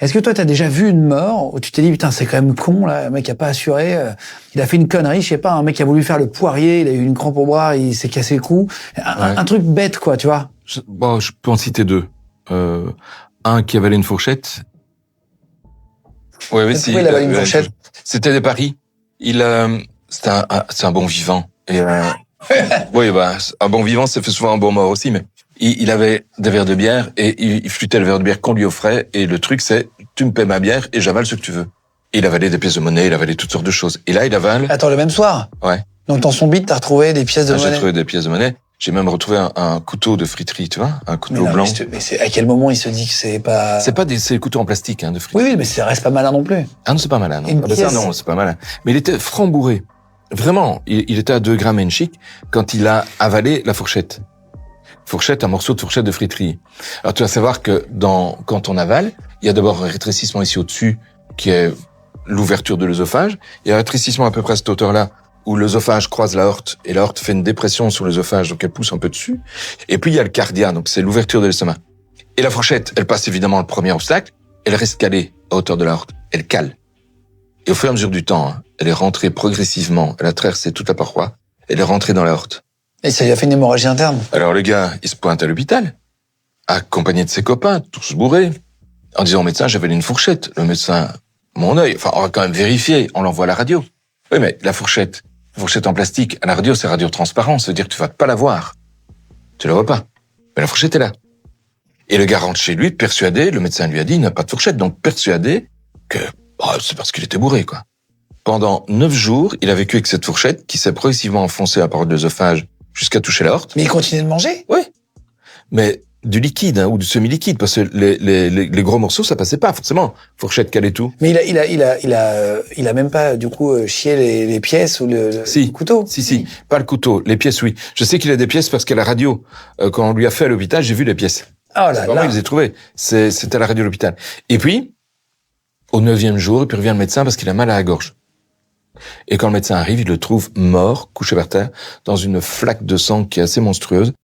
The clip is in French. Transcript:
Est-ce que toi, t'as déjà vu une mort où tu t'es dit, putain, c'est quand même con, là, le mec a pas assuré, il a fait une connerie, je sais pas, un mec a voulu faire le poirier, il a eu une crampe au bras, il s'est cassé le cou. Un truc bête, quoi, tu vois. Je peux en citer deux. Un qui avalait une fourchette. Oui, si. Il avalait une fourchette. C'était des paris. C'est un bon vivant. Et oui, un bon vivant, ça fait souvent un bon mort aussi, mais il avait des verres de bière et il flûtait le verre de bière qu'on lui offrait. Et le truc, c'est, tu me paies ma bière et j'avale ce que tu veux. Et il avalait des pièces de monnaie, il avalait toutes sortes de choses. Et là, il avale. Attends, le même soir? Ouais. Donc, dans son bide, t'as retrouvé des pièces de monnaie? J'ai trouvé des pièces de monnaie. J'ai même retrouvé un couteau de friterie, tu vois, un couteau blanc. Mais c'est à quel moment il se dit que c'est pas... C'est des couteaux en plastique, de friterie. Oui, mais ça reste pas malin non plus. Ah non, c'est pas malin, non. Non, c'est pas malin. Mais il était franc bourré. Vraiment, il était à 2 grammes and chic quand il a avalé la fourchette. Un morceau de fourchette de friterie. Alors tu vas savoir que quand on avale, il y a d'abord un rétrécissement ici au-dessus, qui est l'ouverture de l'œsophage. Il y a un rétrécissement à peu près à cette hauteur-là, où l'œsophage croise l'aorte, et l'aorte fait une dépression sur l'œsophage, donc elle pousse un peu dessus. Et puis il y a le cardia, donc c'est l'ouverture de l'estomac. Et la fourchette, elle passe évidemment le premier obstacle, elle reste calée à hauteur de l'aorte, elle cale. Et au fur et à mesure du temps, elle est rentrée progressivement, elle a traversé toute la paroi, elle est rentrée dans l'aorte. Et ça lui a fait une hémorragie interne. Alors le gars, il se pointe à l'hôpital, accompagné de ses copains, tous bourrés, en disant au médecin, j'avais une fourchette. Le médecin, mon œil, on va quand même vérifier, on l'envoie à la radio. Oui, mais la fourchette en plastique, à la radio, c'est radio transparent, ça veut dire que tu vas pas la voir. Tu la vois pas. Mais la fourchette est là. Et le gars rentre chez lui, persuadé, le médecin lui a dit, il n'a pas de fourchette, donc persuadé que c'est parce qu'il était bourré, quoi. Pendant 9 jours, il a vécu avec cette fourchette qui s'est progressivement enfoncée à la paroi de l'œsophage jusqu'à toucher l'aorte. Mais il continuait de manger? Oui. Mais du liquide, ou du semi-liquide, parce que les gros morceaux, ça passait pas, forcément. Fourchette calait tout. Mais il a même pas, du coup, chié les pièces ou le couteau? Si. Pas le couteau. Les pièces, oui. Je sais qu'il a des pièces parce qu'à la radio, quand on lui a fait à l'hôpital, j'ai vu les pièces. Oh là là. Moi, je les ai trouvées. C'était à la radio de l'hôpital. Et puis, au 9e jour, il revient le médecin parce qu'il a mal à la gorge. Et quand le médecin arrive, il le trouve mort, couché par terre, dans une flaque de sang qui est assez monstrueuse.